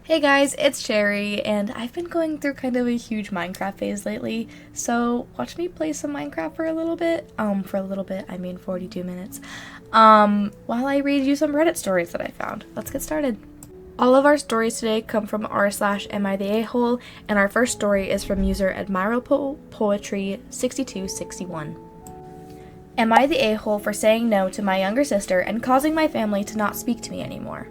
Hey guys, it's Cherry, and I've been going through kind of a huge Minecraft phase lately, so watch me play some Minecraft for a little bit. I mean 42 minutes. While I read you some Reddit stories that I found. Let's get started. All of our stories today come from r/AmITheAhole, and our first story is from user AdmiralPoetry6261. Am I the a-hole for saying no to my younger sister and causing my family to not speak to me anymore?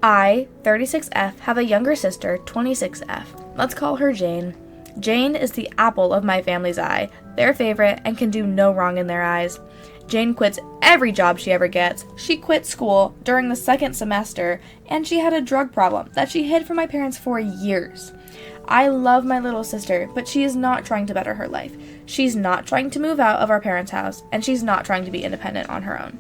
I, 36F, have a younger sister, 26F. Let's call her Jane. Jane is the apple of my family's eye, their favorite, and can do no wrong in their eyes. Jane quits every job she ever gets. She quit school during the second semester, and she had a drug problem that she hid from my parents for years. I love my little sister, but she is not trying to better her life. She's not trying to move out of our parents' house, and she's not trying to be independent on her own.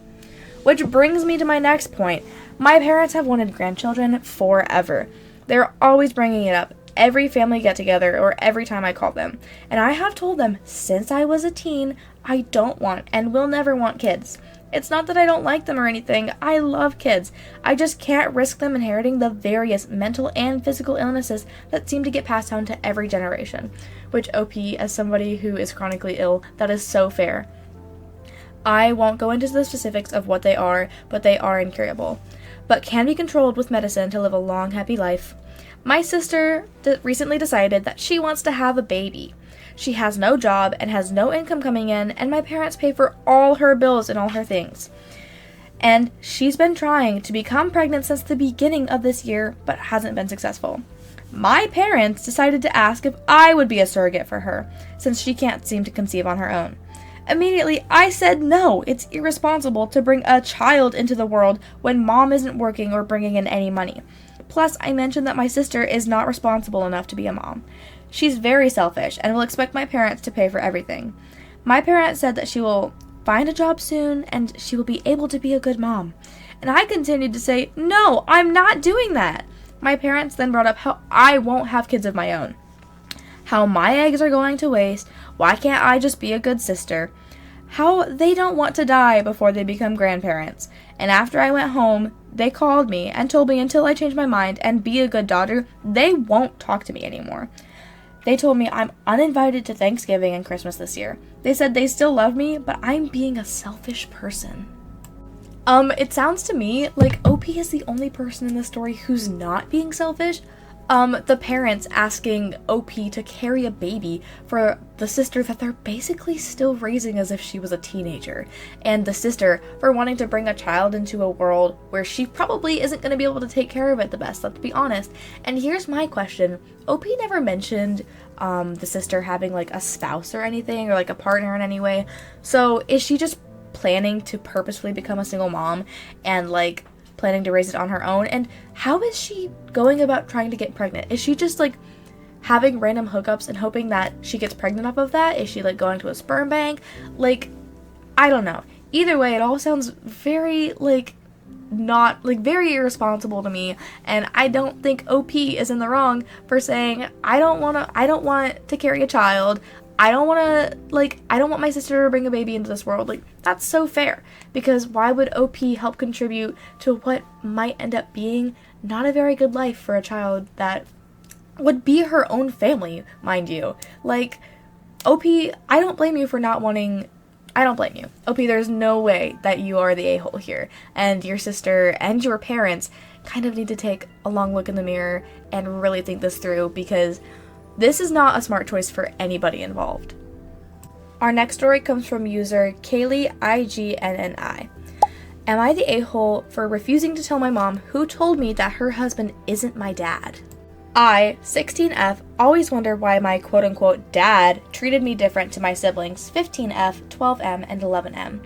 Which brings me to my next point. My parents have wanted grandchildren forever. They're always bringing it up every family get-together or every time I call them. And I have told them since I was a teen, I don't want and will never want kids. It's not that I don't like them or anything. I love kids. I just can't risk them inheriting the various mental and physical illnesses that seem to get passed down to every generation. Which, OP, as somebody who is chronically ill, that is so fair. I won't go into the specifics of what they are, but they are incurable, but can be controlled with medicine to live a long, happy life. My sister recently decided that she wants to have a baby. She has no job and has no income coming in, and my parents pay for all her bills and all her things. And she's been trying to become pregnant since the beginning of this year, but hasn't been successful. My parents decided to ask if I would be a surrogate for her, since she can't seem to conceive on her own. Immediately, I said no, it's irresponsible to bring a child into the world when mom isn't working or bringing in any money. Plus, I mentioned that my sister is not responsible enough to be a mom. She's very selfish and will expect my parents to pay for everything. My parents said that she will find a job soon and she will be able to be a good mom. And I continued to say, no, I'm not doing that. My parents then brought up how I won't have kids of my own. How my eggs are going to waste, why can't I just be a good sister? How they don't want to die before they become grandparents. And after I went home, they called me and told me until I change my mind and be a good daughter, they won't talk to me anymore. They told me I'm uninvited to Thanksgiving and Christmas this year. They said they still love me, but I'm being a selfish person. It sounds to me like OP is the only person in the story who's not being selfish. The parents asking OP to carry a baby for the sister that they're basically still raising as if she was a teenager, and the sister for wanting to bring a child into a world where she probably isn't going to be able to take care of it the best, let's be honest. And here's my question. OP never mentioned the sister having like a spouse or anything, or like a partner in any way. So is she just planning to purposefully become a single mom and like planning to raise it on her own? And how is she going about trying to get pregnant? Is she just like having random hookups and hoping that she gets pregnant off of that? Is she like going to a sperm bank? Like, I don't know. Either way, it all sounds very very irresponsible to me, and I don't think OP is in the wrong for saying I don't want to carry a child. I don't want my sister to bring a baby into this world. Like, that's so fair. Because why would OP help contribute to what might end up being not a very good life for a child that would be her own family, mind you? Like, OP, I don't blame you. OP, there's no way that you are the a-hole here. And your sister and your parents kind of need to take a long look in the mirror and really think this through, because this is not a smart choice for anybody involved. Our next story comes from user KayleeIGNNI. Am I the a-hole for refusing to tell my mom, who told me that her husband isn't my dad? I, 16F, always wonder why my quote-unquote dad treated me different to my siblings, 15F, 12M, and 11M.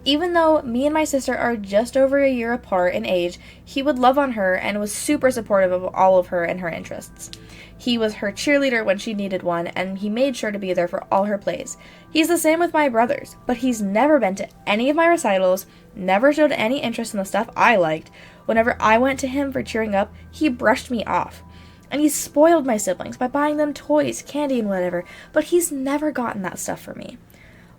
Even though me and my sister are just over a year apart in age, he would love on her and was super supportive of all of her and her interests. He was her cheerleader when she needed one, and he made sure to be there for all her plays. He's the same with my brothers, but he's never been to any of my recitals, never showed any interest in the stuff I liked. Whenever I went to him for cheering up, he brushed me off. And he spoiled my siblings by buying them toys, candy, and whatever, but he's never gotten that stuff for me.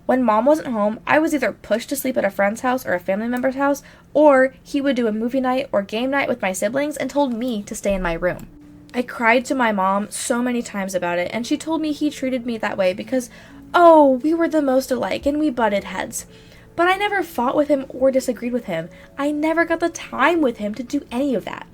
When mom wasn't home, I was either pushed to sleep at a friend's house or a family member's house, or he would do a movie night or game night with my siblings and told me to stay in my room. I cried to my mom so many times about it, and she told me he treated me that way because, oh, we were the most alike and we butted heads. But I never fought with him or disagreed with him. I never got the time with him to do any of that.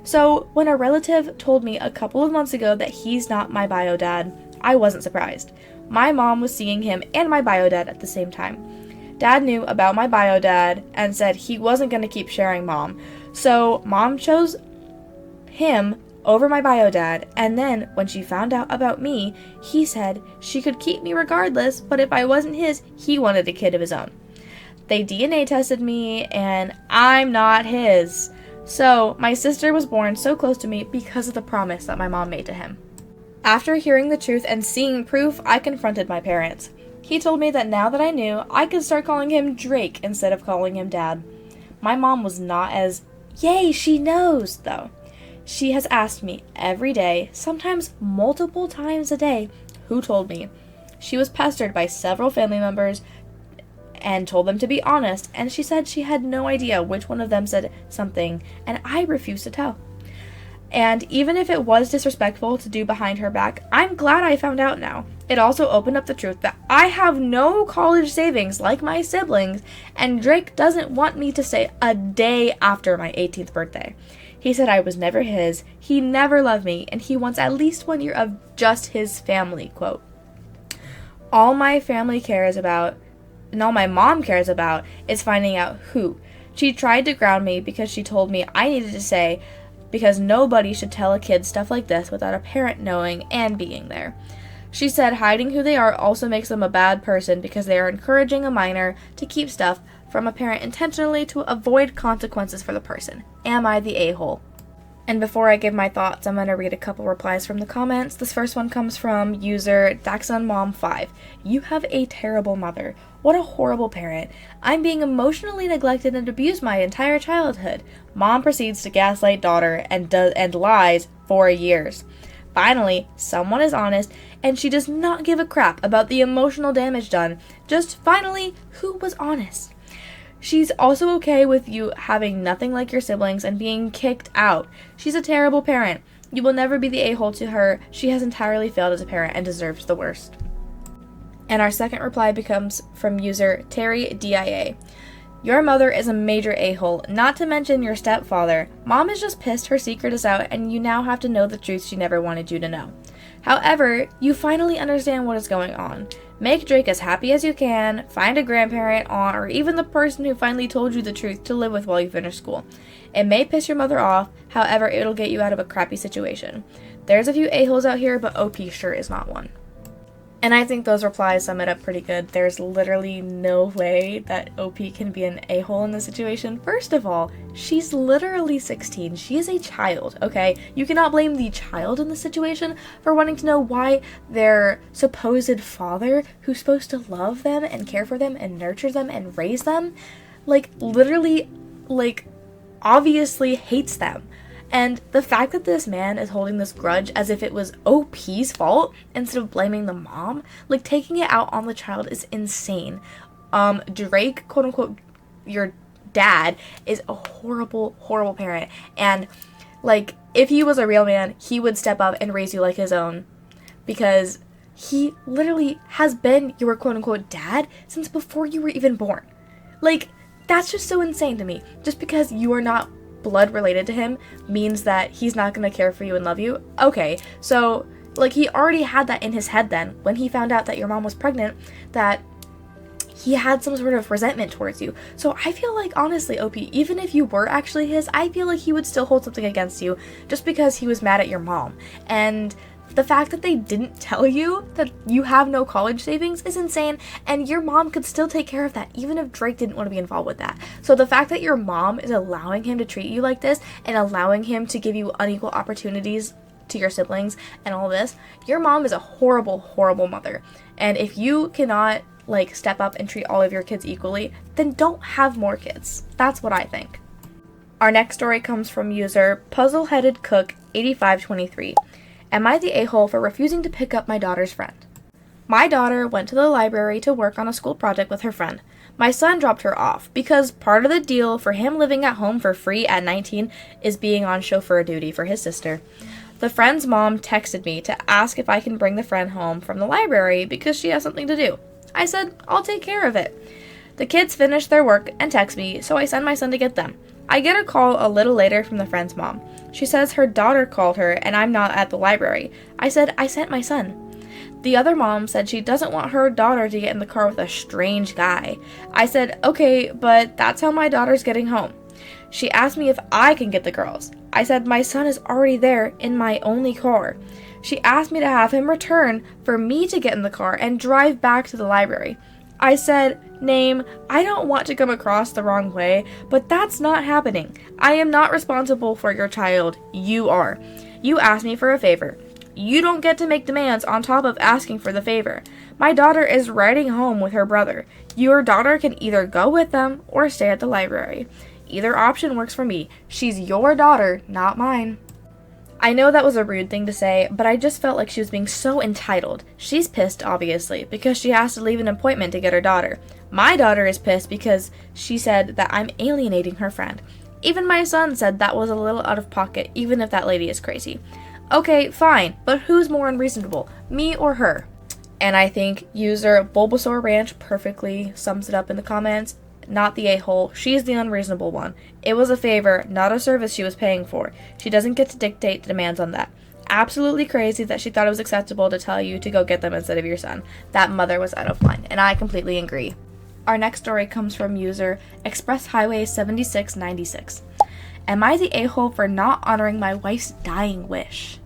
So when a relative told me a couple of months ago that he's not my bio dad, I wasn't surprised. My mom was seeing him and my bio dad at the same time. Dad knew about my bio dad and said he wasn't going to keep sharing mom. So mom chose him over my bio dad, and then when she found out about me, he said she could keep me regardless, but if I wasn't his, he wanted a kid of his own. They DNA tested me, and I'm not his. So my sister was born so close to me because of the promise that my mom made to him. After hearing the truth and seeing proof, I confronted my parents. He told me that now that I knew, I could start calling him Drake instead of calling him Dad. My mom was not as, yay, she knows, though. She has asked me every day, sometimes multiple times a day, who told me. She was pestered by several family members and told them to be honest, and she said she had no idea which one of them said something, and I refused to tell. And even if it was disrespectful to do behind her back, I'm glad I found out now. It also opened up the truth that I have no college savings like my siblings, and Drake doesn't want me to stay a day after my 18th birthday. He said I was never his, he never loved me, and he wants at least 1 year of just his family, quote. All my family cares about, and all my mom cares about, is finding out who. She tried to ground me because she told me I needed to say, because nobody should tell a kid stuff like this without a parent knowing and being there. She said hiding who they are also makes them a bad person because they are encouraging a minor to keep stuff from a parent intentionally to avoid consequences for the person. Am I the a-hole? And before I give my thoughts, I'm going to read a couple replies from the comments. This first one comes from user DaxonMom5. You have a terrible mother. What a horrible parent. I'm being emotionally neglected and abused my entire childhood. Mom proceeds to gaslight daughter and lies for years. Finally, someone is honest, and she does not give a crap about the emotional damage done. Just finally, who was honest? She's also okay with you having nothing like your siblings and being kicked out. She's a terrible parent. You will never be the a-hole to her. She has entirely failed as a parent and deserves the worst. And our second reply becomes from user TerryDIA. Your mother is a major a-hole, not to mention your stepfather. Mom is just pissed her secret is out and you now have to know the truth she never wanted you to know. However, you finally understand what is going on. Make Drake as happy as you can, find a grandparent, aunt, or even the person who finally told you the truth to live with while you finish school. It may piss your mother off, however, it'll get you out of a crappy situation. There's a few a-holes out here, but OP sure is not one. And I think those replies sum it up pretty good. There's literally no way that OP can be an a-hole in this situation. First of all, she's literally 16. She is a child, okay? You cannot blame the child in the situation for wanting to know why their supposed father, who's supposed to love them and care for them and nurture them and raise them, literally, obviously hates them. And the fact that this man is holding this grudge as if it was OP's fault instead of blaming the mom, taking it out on the child is insane. Drake, quote unquote, your dad, is a horrible, horrible parent. And, if he was a real man, he would step up and raise you like his own. Because he literally has been your quote unquote dad since before you were even born. That's just so insane to me. Just because you are not blood related to him means that he's not going to care for you and love you. Okay, so he already had that in his head then when he found out that your mom was pregnant, that he had some sort of resentment towards you. So I feel honestly, OP, even if you were actually his, I feel he would still hold something against you just because he was mad at your mom. And the fact that they didn't tell you that you have no college savings is insane, and your mom could still take care of that even if Drake didn't want to be involved with that. So the fact that your mom is allowing him to treat you like this and allowing him to give you unequal opportunities to your siblings and all this, your mom is a horrible, horrible mother. And if you cannot step up and treat all of your kids equally, then don't have more kids. That's what I think. Our next story comes from user Puzzleheaded Cook 8523. Am I the a-hole for refusing to pick up my daughter's friend? My daughter went to the library to work on a school project with her friend. My son dropped her off because part of the deal for him living at home for free at 19 is being on chauffeur duty for his sister. The friend's mom texted me to ask if I can bring the friend home from the library because she has something to do. I said, I'll take care of it. The kids finish their work and text me, so I send my son to get them. I get a call a little later from the friend's mom. She says her daughter called her and I'm not at the library. I said, I sent my son. The other mom said she doesn't want her daughter to get in the car with a strange guy. I said, okay, but that's how my daughter's getting home. She asked me if I can get the girls. I said my son is already there in my only car. She asked me to have him return for me to get in the car and drive back to the library. I said, Name, I don't want to come across the wrong way, but that's not happening. I am not responsible for your child. You are. You asked me for a favor. You don't get to make demands on top of asking for the favor. My daughter is riding home with her brother. Your daughter can either go with them or stay at the library. Either option works for me. She's your daughter, not mine. I know that was a rude thing to say, but I just felt like she was being so entitled. She's pissed, obviously, because she has to leave an appointment to get her daughter. My daughter is pissed because she said that I'm alienating her friend. Even my son said that was a little out of pocket, even if that lady is crazy. Okay, fine, but who's more unreasonable, me or her? And I think user Bulbasaur Ranch perfectly sums it up in the comments. Not the a-hole. She's the unreasonable one. It was a favor, not a service she was paying for. She doesn't get to dictate demands on that. Absolutely crazy that she thought it was acceptable to tell you to go get them instead of your son. That mother was out of line, and I completely agree. Our next story comes from user Express Highway 7696. Am I the a-hole for not honoring my wife's dying wish?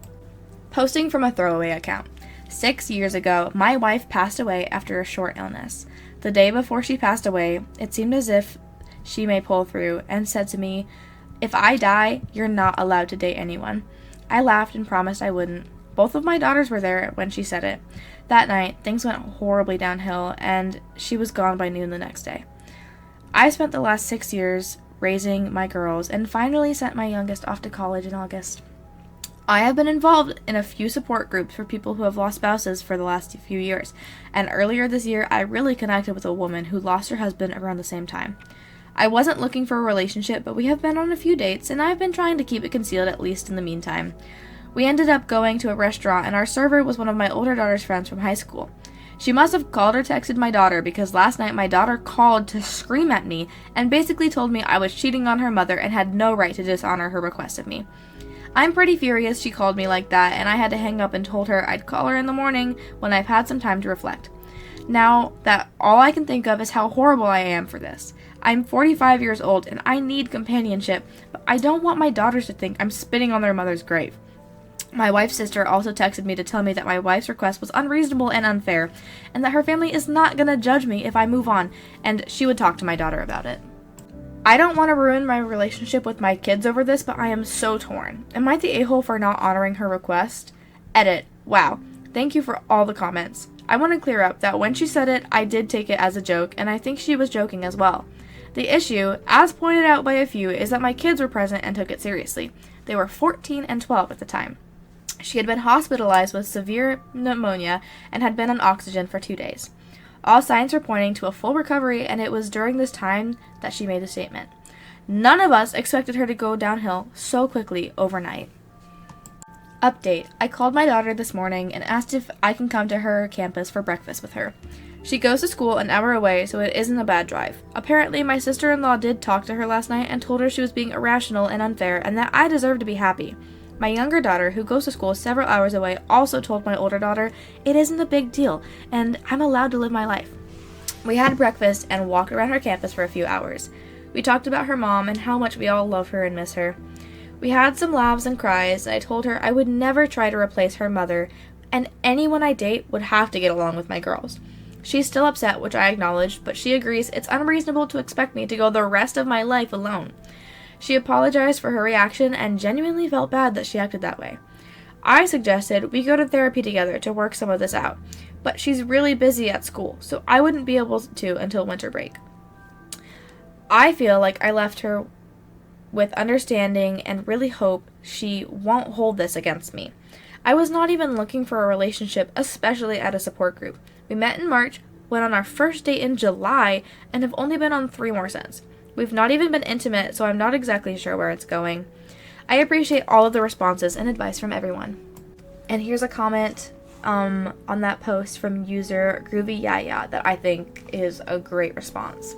Posting from a throwaway account. 6 years ago, my wife passed away after a short illness. The day before she passed away, it seemed as if she may pull through and said to me, if I die, you're not allowed to date anyone. I laughed and promised I wouldn't. Both of my daughters were there when she said it. That night, things went horribly downhill, and she was gone by noon the next day. I spent the last 6 years raising my girls and finally sent my youngest off to college in August. I have been involved in a few support groups for people who have lost spouses for the last few years, and earlier this year I really connected with a woman who lost her husband around the same time. I wasn't looking for a relationship, but we have been on a few dates, and I've been trying to keep it concealed at least in the meantime. We ended up going to a restaurant, and our server was one of my older daughter's friends from high school. She must have called or texted my daughter because last night my daughter called to scream at me and basically told me I was cheating on her mother and had no right to dishonor her request of me. I'm pretty furious she called me like that, and I had to hang up and told her I'd call her in the morning when I've had some time to reflect. Now that all I can think of is how horrible I am for this. I'm 45 years old and I need companionship, but I don't want my daughters to think I'm spitting on their mother's grave. My wife's sister also texted me to tell me that my wife's request was unreasonable and unfair, and that her family is not going to judge me if I move on, and she would talk to my daughter about it. I don't want to ruin my relationship with my kids over this, but I am so torn. Am I the a-hole for not honoring her request? Edit. Wow. Thank you for all the comments. I want to clear up that when she said it, I did take it as a joke, and I think she was joking as well. The issue, as pointed out by a few, is that my kids were present and took it seriously. They were 14 and 12 at the time. She had been hospitalized with severe pneumonia and had been on oxygen for 2 days. All signs were pointing to a full recovery, and it was during this time that she made the statement. None of us expected her to go downhill so quickly overnight. Update. I called my daughter this morning and asked if I can come to her campus for breakfast with her. She goes to school an hour away, so it isn't a bad drive. Apparently, my sister-in-law did talk to her last night and told her she was being irrational and unfair and that I deserve to be happy. My younger daughter, who goes to school several hours away, also told my older daughter it isn't a big deal and I'm allowed to live my life. We had breakfast and walked around her campus for a few hours. We talked about her mom and how much we all love her and miss her. We had some laughs and cries, and I told her I would never try to replace her mother, and anyone I date would have to get along with my girls. She's still upset, which I acknowledged, but she agrees it's unreasonable to expect me to go the rest of my life alone. She apologized for her reaction and genuinely felt bad that she acted that way. I suggested we go to therapy together to work some of this out, but she's really busy at school, so I wouldn't be able to until winter break. I feel like I left her with understanding and really hope she won't hold this against me. I was not even looking for a relationship, especially at a support group. We met in March, went on our first date in July, and have only been on 3 more since. We've not even been intimate, so I'm not exactly sure where it's going. I appreciate all of the responses and advice from everyone. And here's a comment on that post from user Groovy Yaya that I think is a great response.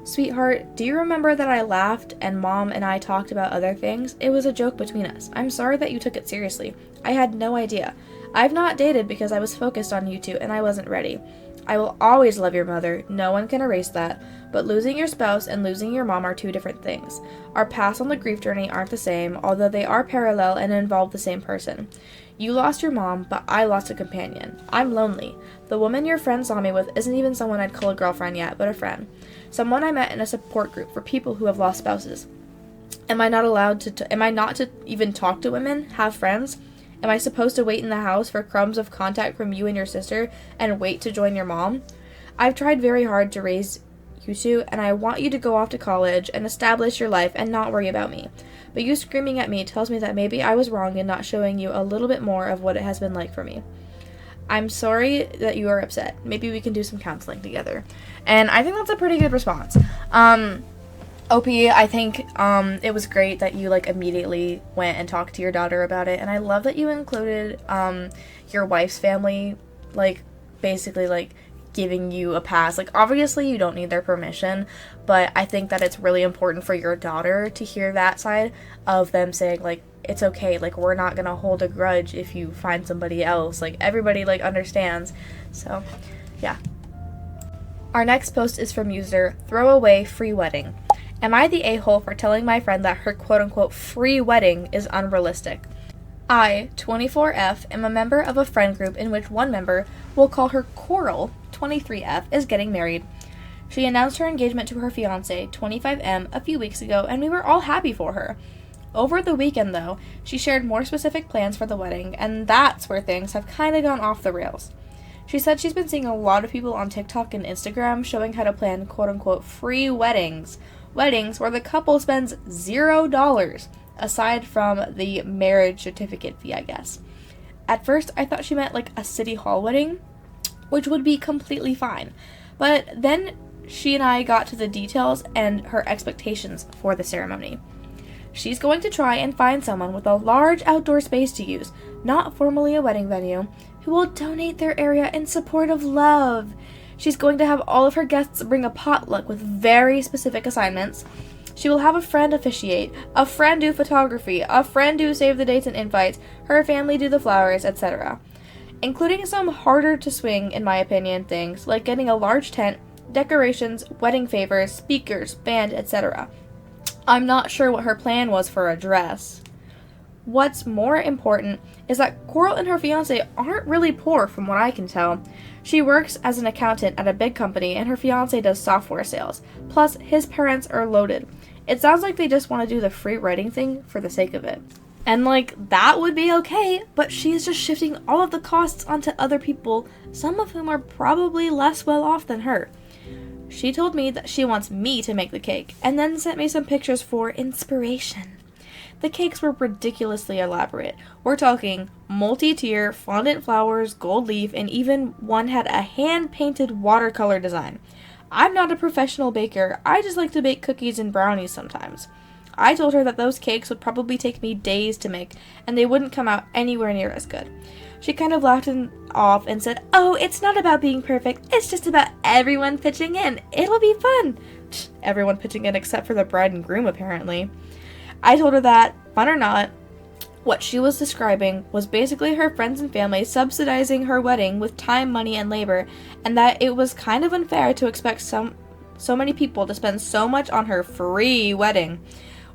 Sweetheart, do you remember that I laughed and Mom and I talked about other things? It was a joke between us. I'm sorry that you took it seriously. I had no idea. I've not dated because I was focused on you two and I wasn't ready. I will always love your mother. No one can erase that. But losing your spouse and losing your mom are two different things. Our paths on the grief journey aren't the same, although they are parallel and involve the same person. You lost your mom, but I lost a companion. I'm lonely. The woman your friend saw me with isn't even someone I'd call a girlfriend yet, but a friend. Someone I met in a support group for people who have lost spouses. Am I not to even talk to women, have friends? Am I supposed to wait in the house for crumbs of contact from you and your sister and wait to join your mom? I've tried very hard to raise you two, and I want you to go off to college and establish your life and not worry about me. But you screaming at me tells me that maybe I was wrong in not showing you a little bit more of what it has been like for me. I'm sorry that you are upset. Maybe we can do some counseling together. And I think that's a pretty good response. OP, I think it was great that you immediately went and talked to your daughter about it, and I love that you included your wife's family basically giving you a pass. Obviously you don't need their permission, but I think that it's really important for your daughter to hear that side of them saying it's okay, we're not gonna hold a grudge if you find somebody else. Everybody understands. So yeah. Our next post is from user Throwaway Free Wedding. Am I the a-hole for telling my friend that her quote-unquote free wedding is unrealistic? I, 24F, am a member of a friend group in which one member, we'll call her Coral, 23F, is getting married. She announced her engagement to her fiancé, 25M, a few weeks ago, and we were all happy for her. Over the weekend, though, she shared more specific plans for the wedding, and that's where things have kind of gone off the rails. She said she's been seeing a lot of people on TikTok and Instagram showing how to plan quote-unquote free weddings where the couple spends $0, aside from the marriage certificate fee, I guess. At first, I thought she meant a city hall wedding, which would be completely fine. But then she and I got to the details and her expectations for the ceremony. She's going to try and find someone with a large outdoor space to use, not formally a wedding venue, who will donate their area in support of love. She's going to have all of her guests bring a potluck with very specific assignments. She will have a friend officiate, a friend do photography, a friend do save the dates and invites, her family do the flowers, etc. Including some harder to swing, in my opinion, things like getting a large tent, decorations, wedding favors, speakers, band, etc. I'm not sure what her plan was for a dress. What's more important is that Coral and her fiancé aren't really poor from what I can tell. She works as an accountant at a big company and her fiancé does software sales. Plus, his parents are loaded. It sounds like they just want to do the free wedding thing for the sake of it. And that would be okay, but she is just shifting all of the costs onto other people, some of whom are probably less well off than her. She told me that she wants me to make the cake, and then sent me some pictures for inspiration. The cakes were ridiculously elaborate. We're talking multi-tier, fondant flowers, gold leaf, and even one had a hand-painted watercolor design. I'm not a professional baker, I just like to bake cookies and brownies sometimes. I told her that those cakes would probably take me days to make, and they wouldn't come out anywhere near as good. She kind of laughed it off and said, "Oh, it's not about being perfect, it's just about everyone pitching in. It'll be fun." Everyone pitching in except for the bride and groom, apparently. I told her that, fun or not, what she was describing was basically her friends and family subsidizing her wedding with time, money, and labor, and that it was kind of unfair to expect so many people to spend so much on her free wedding.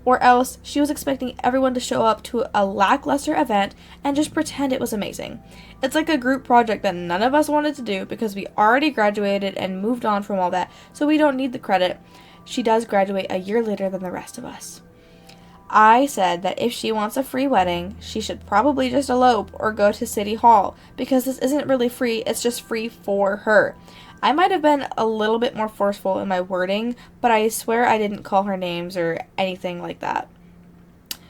Or else, she was expecting everyone to show up to a lackluster event and just pretend it was amazing. It's like a group project that none of us wanted to do because we already graduated and moved on from all that, so we don't need the credit. She does graduate a year later than the rest of us. I said that if she wants a free wedding, she should probably just elope or go to City Hall, because this isn't really free, it's just free for her. I might have been a little bit more forceful in my wording, but I swear I didn't call her names or anything like that.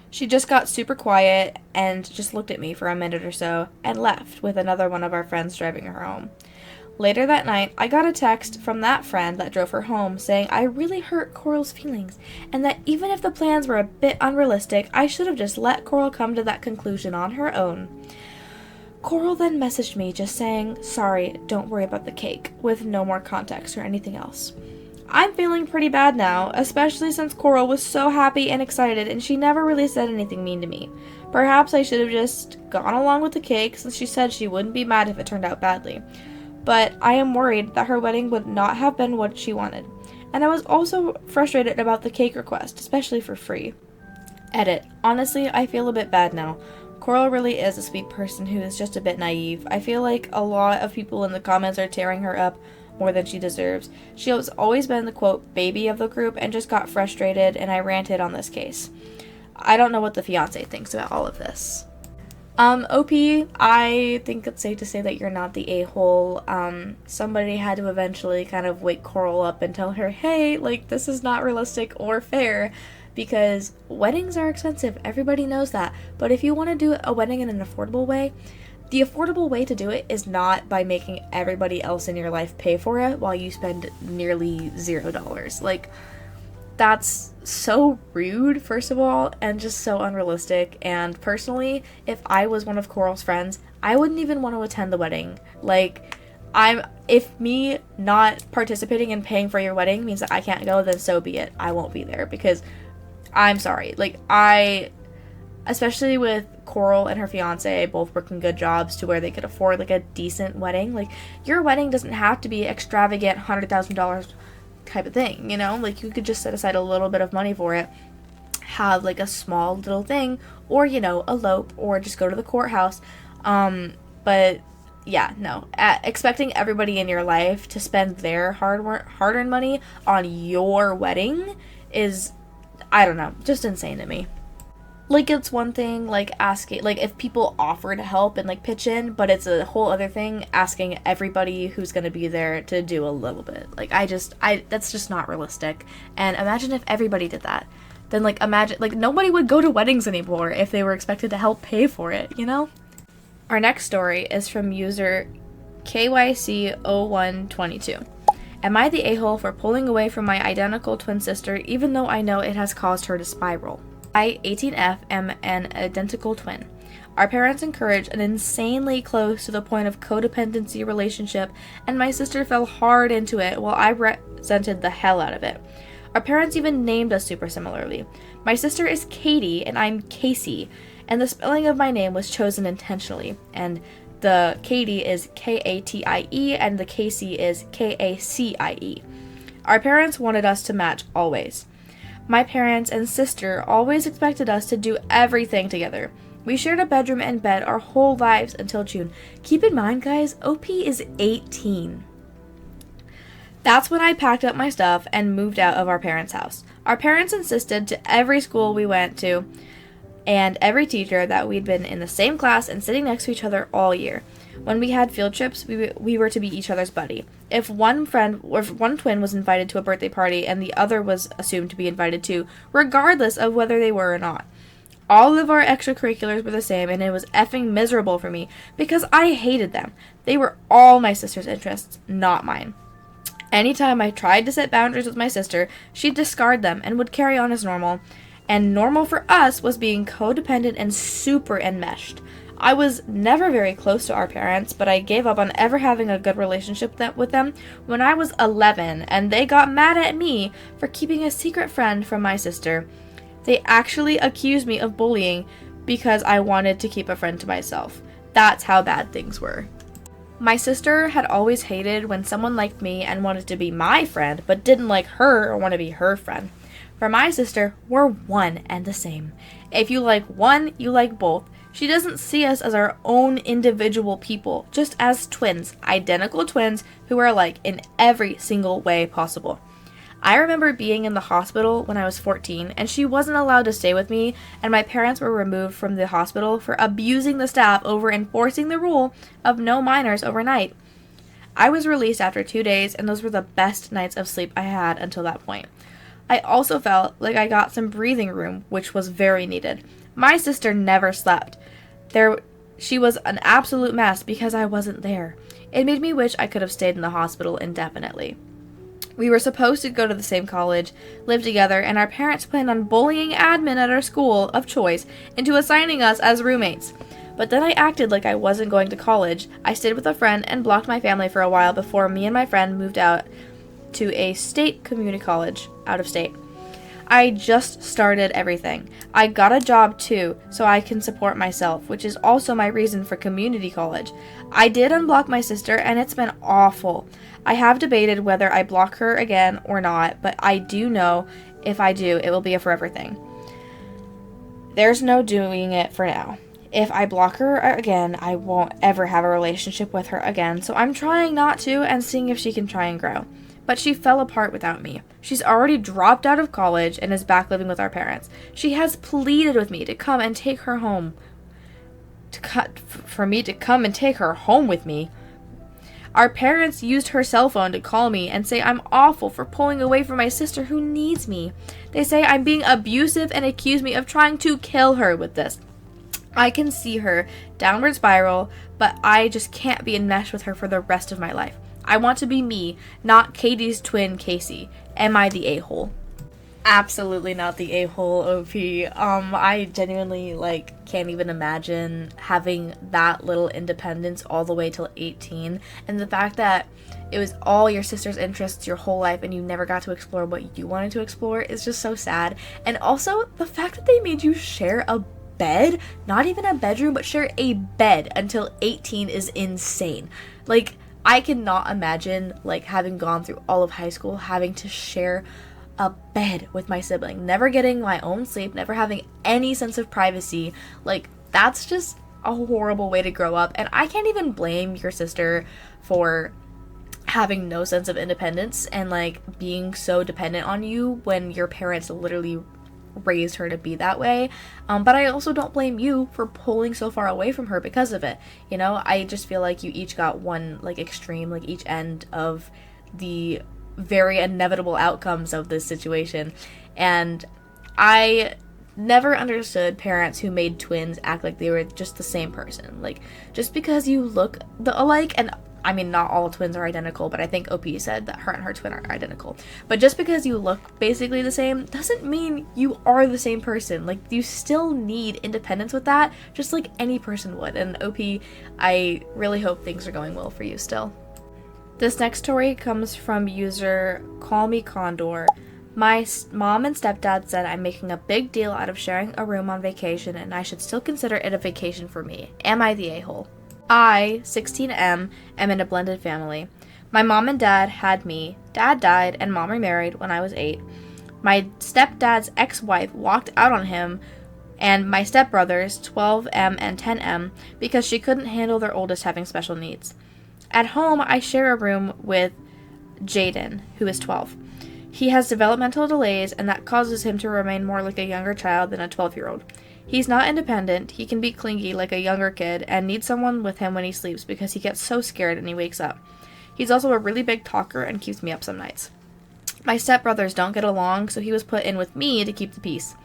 She just got super quiet and just looked at me for a minute or so and left with another one of our friends driving her home. Later that night, I got a text from that friend that drove her home saying I really hurt Coral's feelings, and that even if the plans were a bit unrealistic, I should have just let Coral come to that conclusion on her own. Coral then messaged me just saying, "Sorry, don't worry about the cake," with no more context or anything else. I'm feeling pretty bad now, especially since Coral was so happy and excited and she never really said anything mean to me. Perhaps I should have just gone along with the cake since she said she wouldn't be mad if it turned out badly. But I am worried that her wedding would not have been what she wanted. And I was also frustrated about the cake request, especially for free. Edit. Honestly, I feel a bit bad now. Coral really is a sweet person who is just a bit naive. I feel like a lot of people in the comments are tearing her up more than she deserves. She has always been the, quote, baby of the group and just got frustrated, and I ranted on this case. I don't know what the fiancé thinks about all of this. OP, I think it's safe to say that you're not the a-hole. Somebody had to eventually kind of wake Coral up and tell her, hey, like, this is not realistic or fair, because weddings are expensive. Everybody knows that. But if you want to do a wedding in an affordable way, the affordable way to do it is not by making everybody else in your life pay for it while you spend nearly $0. Like, that's so rude, first of all, and just so unrealistic. And personally, if I was one of Coral's friends, I wouldn't even want to attend the wedding. Like, if me not participating and paying for your wedding means that I can't go, then so be it. I won't be there because I'm sorry. Like, especially with Coral and her fiance both working good jobs to where they could afford like a decent wedding. Like, your wedding doesn't have to be extravagant $100,000 type of thing, you know? Like, you could just set aside a little bit of money for it, have like a small little thing, or, you know, elope, or just go to the courthouse. But yeah, no, expecting everybody in your life to spend their hard-earned money on your wedding is, I don't know, just insane to me. Like, it's one thing, like, asking, like, if people offer to help and, like, pitch in, but it's a whole other thing asking everybody who's gonna be there to do a little bit. Like, that's just not realistic. And imagine if everybody did that. Then, like, imagine, like, nobody would go to weddings anymore if they were expected to help pay for it, you know? Our next story is from user KYC0122. Am I the a-hole for pulling away from my identical twin sister even though I know it has caused her to spiral? I, 18F, am an identical twin. Our parents encouraged an insanely close to the point of codependency relationship, and my sister fell hard into it while I resented the hell out of it. Our parents even named us super similarly. My sister is Katie, and I'm Casey, and the spelling of my name was chosen intentionally, and the Katie is Katie, and the Casey is Kacie. Our parents wanted us to match always. My parents and sister always expected us to do everything together. We shared a bedroom and bed our whole lives until June. Keep in mind, guys, OP is 18. That's when I packed up my stuff and moved out of our parents' house. Our parents insisted to every school we went to and every teacher that we'd been in the same class and sitting next to each other all year. When we had field trips, we were to be each other's buddy. If one twin was invited to a birthday party and the other was assumed to be invited too, regardless of whether they were or not. All of our extracurriculars were the same, and it was effing miserable for me because I hated them. They were all my sister's interests, not mine. Anytime I tried to set boundaries with my sister, she'd discard them and would carry on as normal. And normal for us was being codependent and super enmeshed. I was never very close to our parents, but I gave up on ever having a good relationship with them when I was 11, and they got mad at me for keeping a secret friend from my sister. They actually accused me of bullying because I wanted to keep a friend to myself. That's how bad things were. My sister had always hated when someone liked me and wanted to be my friend, but didn't like her or want to be her friend. For my sister, we're one and the same. If you like one, you like both. She doesn't see us as our own individual people, just as twins, identical twins who are alike in every single way possible. I remember being in the hospital when I was 14, and she wasn't allowed to stay with me, and my parents were removed from the hospital for abusing the staff over enforcing the rule of no minors overnight. I was released after 2 days, and those were the best nights of sleep I had until that point. I also felt like I got some breathing room, which was very needed. My sister never slept. She was an absolute mess because I wasn't there. It made me wish I could have stayed in the hospital indefinitely. We were supposed to go to the same college, live together, and our parents planned on bullying admin at our school of choice into assigning us as roommates. But then I acted like I wasn't going to college. I stayed with a friend and blocked my family for a while before me and my friend moved out to a state community college out of state. I just started everything. I got a job too, so I can support myself, which is also my reason for community college. I did unblock my sister, and it's been awful. I have debated whether I block her again or not, but I do know if I do, it will be a forever thing. There's no doing it for now. If I block her again, I won't ever have a relationship with her again, so I'm trying not to and seeing if she can try and grow. But she fell apart without me. She's already dropped out of college and is back living with our parents. She has pleaded with me to come and take her home. For me to come and take her home with me. Our parents used her cell phone to call me and say I'm awful for pulling away from my sister who needs me. They say I'm being abusive and accuse me of trying to kill her with this. I can see her downward spiral, but I just can't be enmeshed with her for the rest of my life. I want to be me, not Katie's twin, Casey. Am I the a-hole? Absolutely not the a-hole, OP. I genuinely, can't even imagine having that little independence all the way till 18. And the fact that it was all your sister's interests your whole life and you never got to explore what you wanted to explore is just so sad. And also, the fact that they made you share a bed, not even a bedroom, but share a bed until 18 is insane. I cannot imagine, having gone through all of high school, having to share a bed with my sibling, never getting my own sleep, never having any sense of privacy. That's just a horrible way to grow up, and I can't even blame your sister for having no sense of independence and, being so dependent on you when your parents literally raised her to be that way. But I also don't blame you for pulling so far away from her because of it. I just feel like you each got one extreme, each end of the very inevitable outcomes of this situation. And I never understood parents who made twins act like they were just the same person. Just because you look alike, and I mean, not all twins are identical, but I think OP said that her and her twin are identical. But just because you look basically the same doesn't mean you are the same person. You still need independence with that, just like any person would. And OP, I really hope things are going well for you still. This next story comes from user Call Me Condor. My mom and stepdad said I'm making a big deal out of sharing a room on vacation, and I should still consider it a vacation for me. Am I the a-hole? I, 16M, am in a blended family. My mom and dad had me. Dad died and mom remarried when I was 8. My stepdad's ex-wife walked out on him and my stepbrothers, 12M and 10M, because she couldn't handle their oldest having special needs. At home, I share a room with Jaden, who is 12. He has developmental delays, and that causes him to remain more like a younger child than a 12-year-old. He's not independent, he can be clingy like a younger kid, and needs someone with him when he sleeps because he gets so scared when he wakes up. He's also a really big talker and keeps me up some nights. My stepbrothers don't get along, so he was put in with me to keep the peace.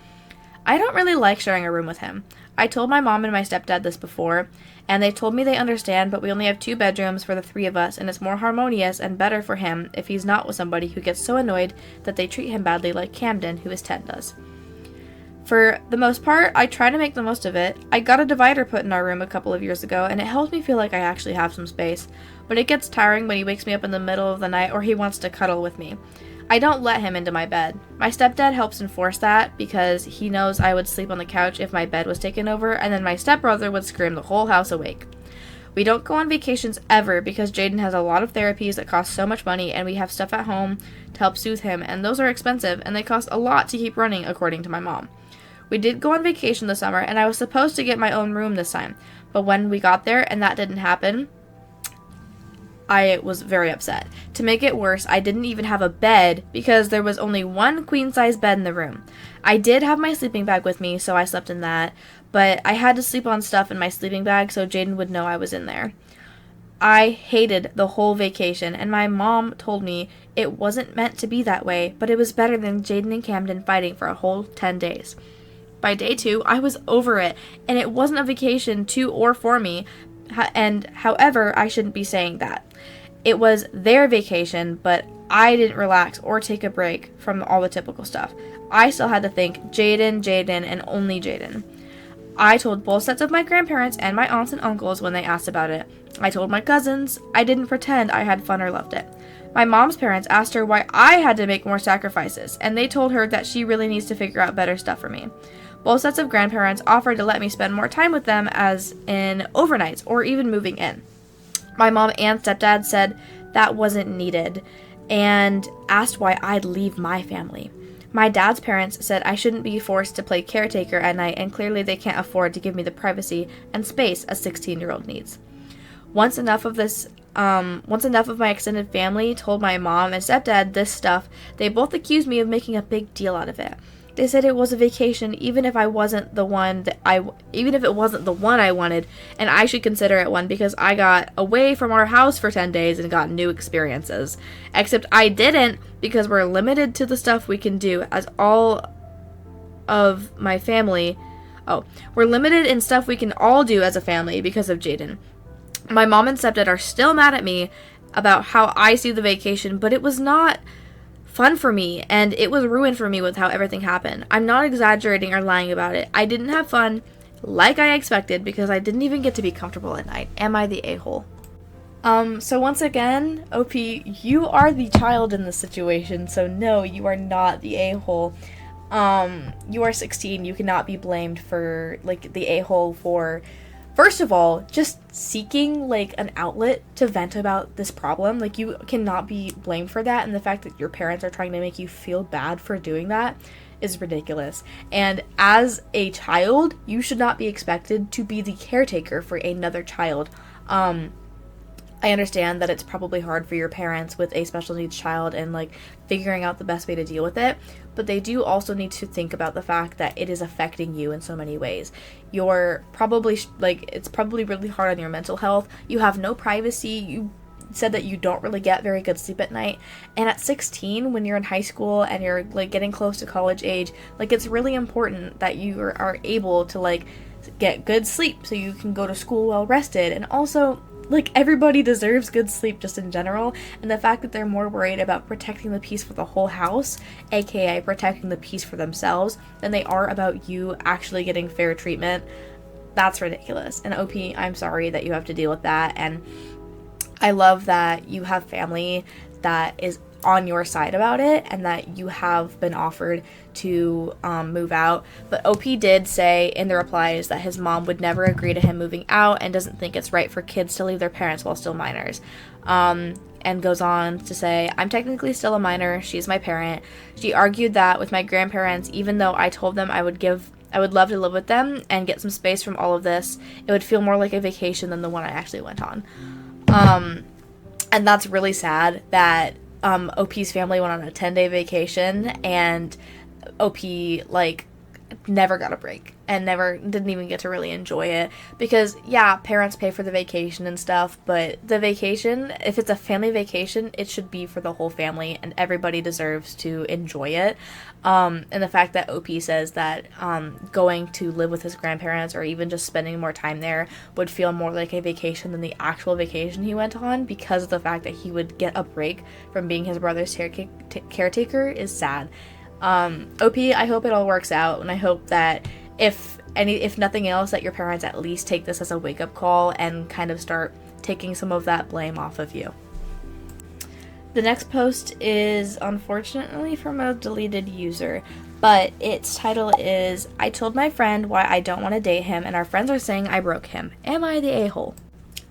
I don't really like sharing a room with him. I told my mom and my stepdad this before, and they told me they understand, but we only have 2 bedrooms for the 3 of us, and it's more harmonious and better for him if he's not with somebody who gets so annoyed that they treat him badly like Camden, who is 10, does. For the most part, I try to make the most of it. I got a divider put in our room a couple of years ago, and it helps me feel like I actually have some space. But it gets tiring when he wakes me up in the middle of the night or he wants to cuddle with me. I don't let him into my bed. My stepdad helps enforce that because he knows I would sleep on the couch if my bed was taken over, and then my stepbrother would scream the whole house awake. We don't go on vacations ever because Jaden has a lot of therapies that cost so much money, and we have stuff at home to help soothe him, and those are expensive, and they cost a lot to keep running, according to my mom. We did go on vacation this summer, and I was supposed to get my own room this time, but when we got there and that didn't happen, I was very upset. To make it worse, I didn't even have a bed because there was only one queen-size bed in the room. I did have my sleeping bag with me, so I slept in that, but I had to sleep on stuff in my sleeping bag so Jaden would know I was in there. I hated the whole vacation, and my mom told me it wasn't meant to be that way, but it was better than Jaden and Camden fighting for a whole 10 days. By day 2, I was over it, and it wasn't a vacation to or for me, And however, I shouldn't be saying that. It was their vacation, but I didn't relax or take a break from all the typical stuff. I still had to think Jaden, and only Jaden. I told both sets of my grandparents and my aunts and uncles when they asked about it. I told my cousins. I didn't pretend I had fun or loved it. My mom's parents asked her why I had to make more sacrifices, and they told her that she really needs to figure out better stuff for me. Both sets of grandparents offered to let me spend more time with them, as in overnights or even moving in. My mom and stepdad said that wasn't needed and asked why I'd leave my family. My dad's parents said I shouldn't be forced to play caretaker at night, and clearly they can't afford to give me the privacy and space a 16-year-old needs. Once enough of my extended family told my mom and stepdad this stuff, they both accused me of making a big deal out of it. They said it was a vacation, even if it wasn't the one I wanted, and I should consider it one because I got away from our house for 10 days and got new experiences. Except I didn't, because we're limited to the stuff we can do, as all of my family. We're limited in stuff we can all do as a family because of Jaden. My mom and stepdad are still mad at me about how I see the vacation, but it was not fun for me, and it was ruined for me with how everything happened. I'm not exaggerating or lying about it. I didn't have fun like I expected because I didn't even get to be comfortable at night. Am I the a-hole? So once again, OP, you are the child in this situation, so no, you are not the a-hole. You are 16, you cannot be blamed for, the a-hole for, first of all, just seeking, an outlet to vent about this problem. You cannot be blamed for that, and the fact that your parents are trying to make you feel bad for doing that is ridiculous. And as a child, you should not be expected to be the caretaker for another child. I understand that it's probably hard for your parents with a special needs child and figuring out the best way to deal with it, but they do also need to think about the fact that it is affecting you in so many ways. You're probably it's probably really hard on your mental health. You have no privacy. You said that you don't really get very good sleep at night, and at 16, when you're in high school and you're getting close to college age, it's really important that you are able to get good sleep so you can go to school well rested. And also, everybody deserves good sleep just in general, and the fact that they're more worried about protecting the peace for the whole house, aka protecting the peace for themselves, than they are about you actually getting fair treatment, that's ridiculous. And OP, I'm sorry that you have to deal with that, and I love that you have family that is on your side about it and that you have been offered to move out. But OP did say in the replies that his mom would never agree to him moving out and doesn't think it's right for kids to leave their parents while still minors. And goes on to say, I'm technically still a minor. She's my parent. She argued that with my grandparents, even though I told them I would love to live with them and get some space from all of this, it would feel more like a vacation than the one I actually went on. And that's really sad that OP's family went on a 10-day vacation and OP never got a break and didn't even get to really enjoy it, because parents pay for the vacation and stuff, but the vacation, if it's a family vacation, it should be for the whole family and everybody deserves to enjoy it. And the fact that OP says that going to live with his grandparents or even just spending more time there would feel more like a vacation than the actual vacation he went on, because of the fact that he would get a break from being his brother's caretaker, is sad. OP, I hope it all works out, and I hope that if nothing else, that your parents at least take this as a wake-up call and kind of start taking some of that blame off of you. The next post is unfortunately from a deleted user, but its title is, I told my friend why I don't want to date him and our friends are saying I broke him. Am I the a-hole?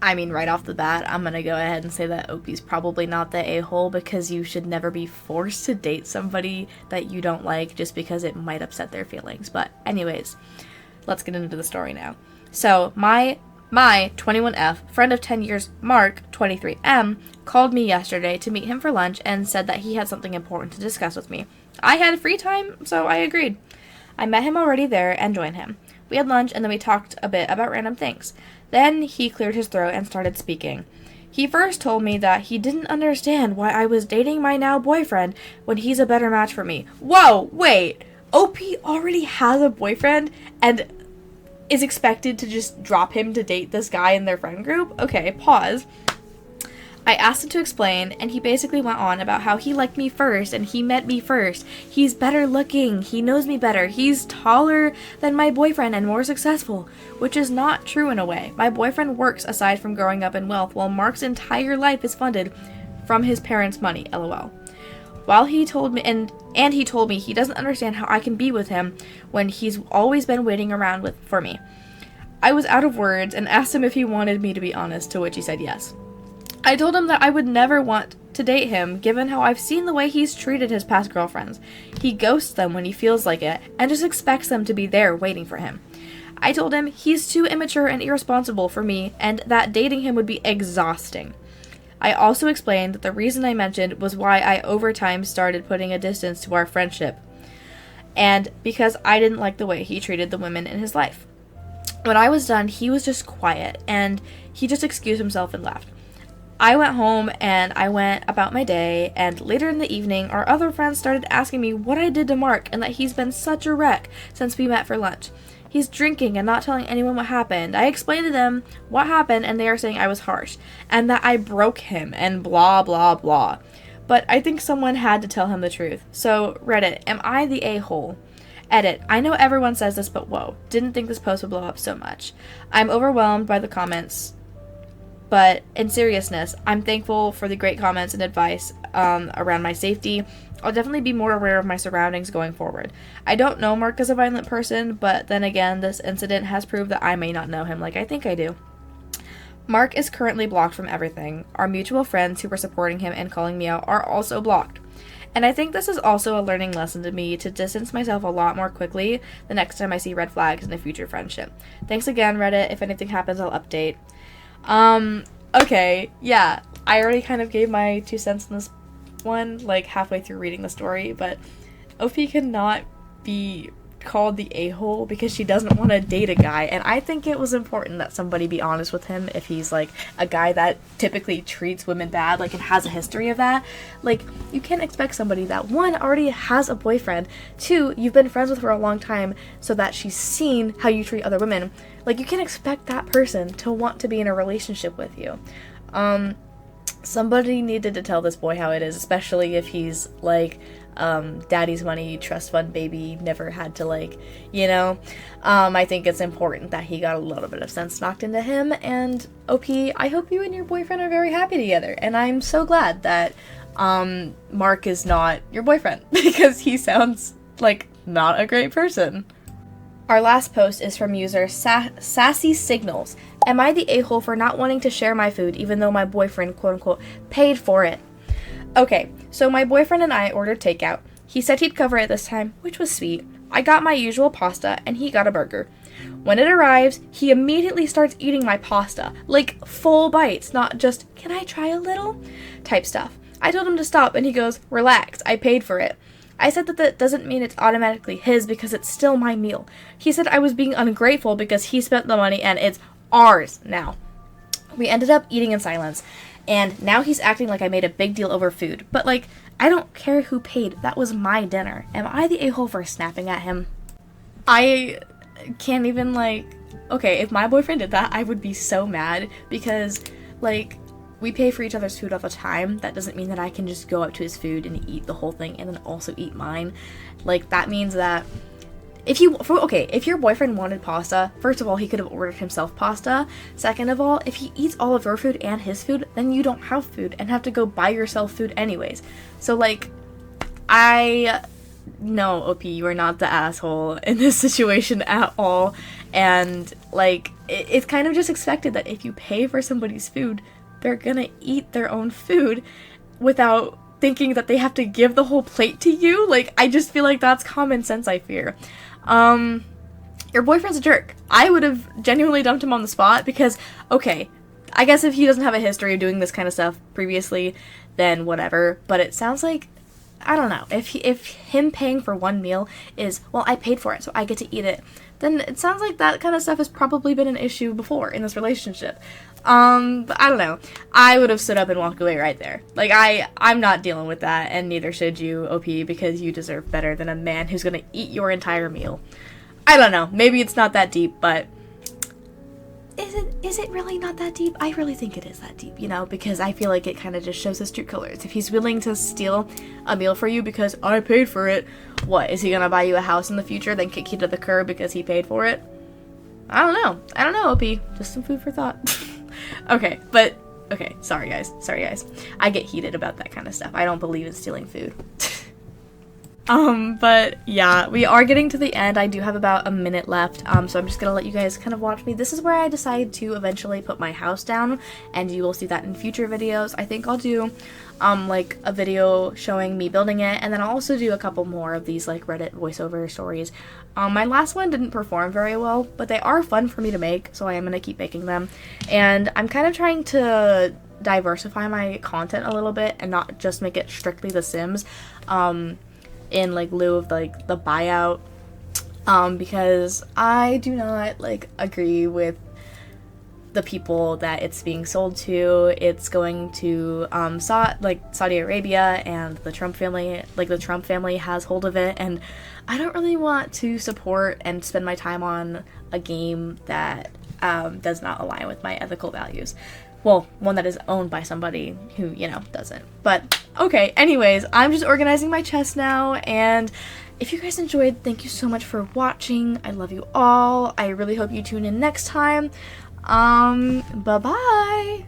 I mean, right off the bat, I'm going to go ahead and say that OP's probably not the a-hole, because you should never be forced to date somebody that you don't like just because it might upset their feelings. But anyways, let's get into the story now. So my 21F, friend of 10 years, Mark, 23M, called me yesterday to meet him for lunch and said that he had something important to discuss with me. I had free time, so I agreed. I met him already there and joined him. We had lunch and then we talked a bit about random things. Then he cleared his throat and started speaking. He first told me that he didn't understand why I was dating my now boyfriend when he's a better match for me. Whoa, wait, OP already has a boyfriend, and is expected to just drop him to date this guy in their friend group? Okay, pause. I asked him to explain, and he basically went on about how he liked me first, and he met me first. He's better looking, he knows me better, he's taller than my boyfriend and more successful, which is not true in a way. My boyfriend works aside from growing up in wealth, while Mark's entire life is funded from his parents' money, lol. While he told me, and he told me he doesn't understand how I can be with him when he's always been waiting around for me. I was out of words and asked him if he wanted me to be honest, to which he said yes. I told him that I would never want to date him, given how I've seen the way he's treated his past girlfriends. He ghosts them when he feels like it, and just expects them to be there waiting for him. I told him he's too immature and irresponsible for me, and that dating him would be exhausting. I also explained that the reason I mentioned was why I over time started putting a distance to our friendship, and because I didn't like the way he treated the women in his life. When I was done, he was just quiet, and he just excused himself and left. I went home and I went about my day, and later in the evening, our other friends started asking me what I did to Mark and that he's been such a wreck since we met for lunch. He's drinking and not telling anyone what happened. I explained to them what happened, and they are saying I was harsh and that I broke him and blah blah blah. But I think someone had to tell him the truth. So, Reddit, am I the a-hole? Edit, I know everyone says this, but whoa, didn't think this post would blow up so much. I'm overwhelmed by the comments. But in seriousness, I'm thankful for the great comments and advice around my safety. I'll definitely be more aware of my surroundings going forward. I don't know Mark is a violent person, but then again, this incident has proved that I may not know him like I think I do. Mark is currently blocked from everything. Our mutual friends who were supporting him and calling me out are also blocked. And I think this is also a learning lesson to me to distance myself a lot more quickly the next time I see red flags in a future friendship. Thanks again, Reddit. If anything happens, I'll update. Okay, yeah, I already kind of gave my 2 cents in this one, like, halfway through reading the story, but OP cannot be called the a-hole because she doesn't want to date a guy, and I think it was important that somebody be honest with him if he's, like, a guy that typically treats women bad, like, and has a history of that. Like, you can't expect somebody that, 1, already has a boyfriend, 2, you've been friends with her a long time so that she's seen how you treat other women. Like, you can't expect that person to want to be in a relationship with you. Somebody needed to tell this boy how it is, especially if he's, like, daddy's money, trust fund baby, never had to, like, you know. I think it's important that he got a little bit of sense knocked into him, and OP, I hope you and your boyfriend are very happy together, and I'm so glad that, Mark is not your boyfriend, because he sounds like not a great person. Our last post is from user Sassy Signals. Am I the a-hole for not wanting to share my food even though my boyfriend, quote-unquote, paid for it? Okay, so my boyfriend and I ordered takeout. He said he'd cover it this time, which was sweet. I got my usual pasta, and he got a burger. When it arrives, he immediately starts eating my pasta, like full bites, not just, can I try a little? Type stuff. I told him to stop, and he goes, relax, I paid for it. I said that doesn't mean it's automatically his because it's still my meal. He said I was being ungrateful because he spent the money and it's ours now. We ended up eating in silence, and now he's acting like I made a big deal over food. But, like, I don't care who paid. That was my dinner. Am I the a-hole for snapping at him? I can't even, like... Okay, if my boyfriend did that, I would be so mad because, like... We pay for each other's food all the time. That doesn't mean that I can just go up to his food and eat the whole thing and then also eat mine. Like, that means that if your boyfriend wanted pasta, first of all, he could have ordered himself pasta. Second of all, if he eats all of your food and his food, then you don't have food and have to go buy yourself food anyways. So, like, no, OP, you are not the asshole in this situation at all. And, like, it's kind of just expected that if you pay for somebody's food, they're gonna eat their own food without thinking that they have to give the whole plate to you. Like, I just feel like that's common sense, I fear. Your boyfriend's a jerk. I would have genuinely dumped him on the spot because, okay, I guess if he doesn't have a history of doing this kind of stuff previously, then whatever. But it sounds like, I don't know, if him paying for one meal is, well, I paid for it, so I get to eat it, then it sounds like that kind of stuff has probably been an issue before in this relationship. But I don't know. I would have stood up and walked away right there. Like, I'm not dealing with that, and neither should you, OP, because you deserve better than a man who's gonna eat your entire meal. I don't know. Maybe it's not that deep, but is it really not that deep? I really think it is that deep, you know, because I feel like it kind of just shows his true colors. If he's willing to steal a meal for you because I paid for it, what, is he gonna buy you a house in the future, then kick you to the curb because he paid for it? I don't know, OP. Just some food for thought. Okay, sorry guys. I get heated about that kind of stuff. I don't believe in stealing food. But yeah, we are getting to the end. I do have about a minute left, so I'm just gonna let you guys kind of watch me. This is where I decide to eventually put my house down, and you will see that in future videos. I think I'll do, like, a video showing me building it, and then I'll also do a couple more of these, like, Reddit voiceover stories. My last one didn't perform very well, but they are fun for me to make, so I am gonna keep making them, and I'm kind of trying to diversify my content a little bit, and not just make it strictly The Sims, in like lieu of like the buyout, because I do not like agree with the people that it's being sold to. It's going to Saudi Arabia, and the Trump family, like the Trump family has hold of it, and I don't really want to support and spend my time on a game that does not align with my ethical values. Well, one that is owned by somebody who, you know, doesn't. But, okay, anyways, I'm just organizing my chest now, and if you guys enjoyed, thank you so much for watching. I love you all. I really hope you tune in next time. Bye-bye!